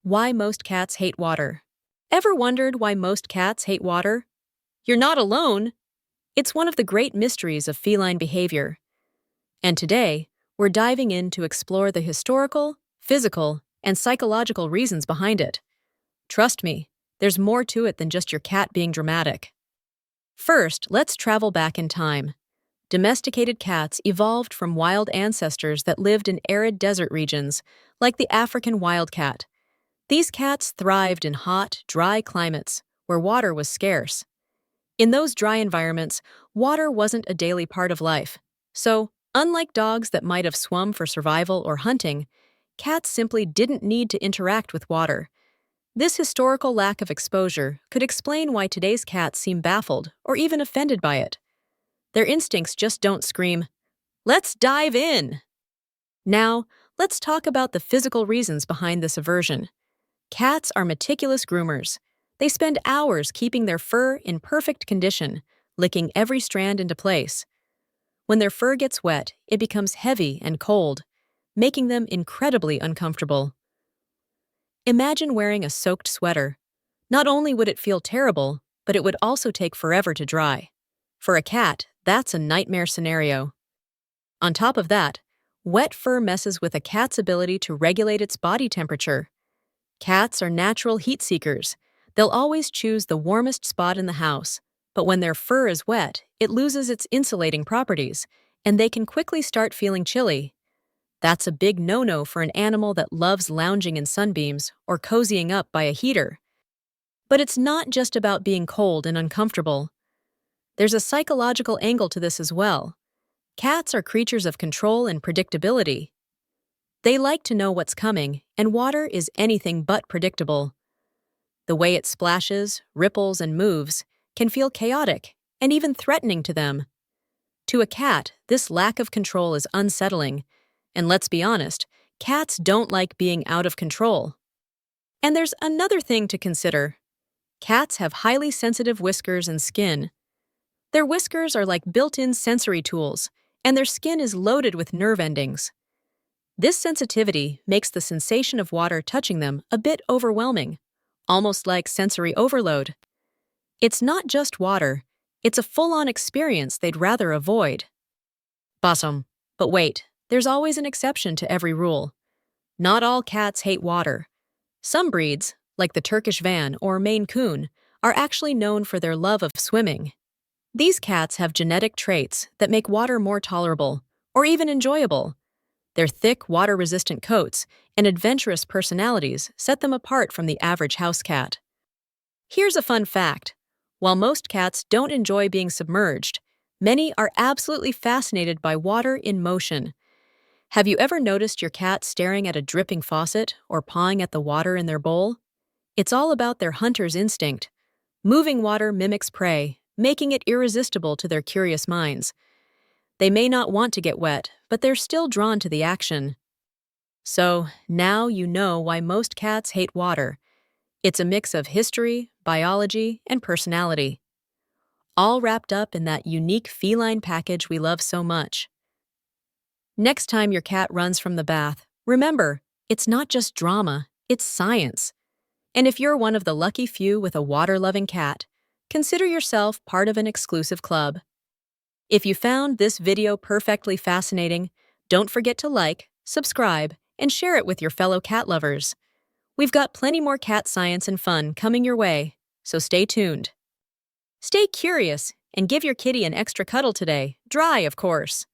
Why most cats hate water. Ever wondered why most cats hate water? You're not alone. It's one of the great mysteries of feline behavior. And today, we're diving in to explore the historical, physical, and psychological reasons behind it. Trust me, there's more to it than just your cat being dramatic. First, let's travel back in time. Domesticated cats evolved from wild ancestors that lived in arid desert regions, like the African wildcat. These cats thrived in hot, dry climates, where water was scarce. In those dry environments, water wasn't a daily part of life. So, unlike dogs that might have swum for survival or hunting, cats simply didn't need to interact with water. This historical lack of exposure could explain why today's cats seem baffled or even offended by it. Their instincts just don't scream, "Let's dive in!" Now, let's talk about the physical reasons behind this aversion. Cats are meticulous groomers. They spend hours keeping their fur in perfect condition, licking every strand into place. When their fur gets wet, it becomes heavy and cold, making them incredibly uncomfortable. Imagine wearing a soaked sweater. Not only would it feel terrible, but it would also take forever to dry. For a cat, that's a nightmare scenario. On top of that, wet fur messes with a cat's ability to regulate its body temperature. Cats are natural heat seekers. They'll always choose the warmest spot in the house, but when their fur is wet, it loses its insulating properties, and they can quickly start feeling chilly. That's a big no-no for an animal that loves lounging in sunbeams or cozying up by a heater. But it's not just about being cold and uncomfortable. There's a psychological angle to this as well. Cats are creatures of control and predictability. They like to know what's coming, and water is anything but predictable. The way it splashes, ripples, and moves can feel chaotic and even threatening to them. To a cat, this lack of control is unsettling, and let's be honest, cats don't like being out of control. And there's another thing to consider. Cats have highly sensitive whiskers and skin. Their whiskers are like built-in sensory tools, and their skin is loaded with nerve endings. This sensitivity makes the sensation of water touching them a bit overwhelming, almost like sensory overload. It's not just water, it's a full-on experience they'd rather avoid. Awesome. But wait, there's always an exception to every rule. Not all cats hate water. Some breeds, like the Turkish van or Maine Coon, are actually known for their love of swimming. These cats have genetic traits that make water more tolerable, or even enjoyable. Their thick, water-resistant coats and adventurous personalities set them apart from the average house cat. Here's a fun fact. While most cats don't enjoy being submerged, many are absolutely fascinated by water in motion. Have you ever noticed your cat staring at a dripping faucet or pawing at the water in their bowl? It's all about their hunter's instinct. Moving water mimics prey, making it irresistible to their curious minds. They may not want to get wet, but they're still drawn to the action. So, now you know why most cats hate water. It's a mix of history, biology, and personality, all wrapped up in that unique feline package we love so much. Next time your cat runs from the bath, remember, it's not just drama, it's science. And if you're one of the lucky few with a water-loving cat, consider yourself part of an exclusive club. If you found this video perfectly fascinating, don't forget to like, subscribe, and share it with your fellow cat lovers. We've got plenty more cat science and fun coming your way, so stay tuned. Stay curious and give your kitty an extra cuddle today, dry, of course.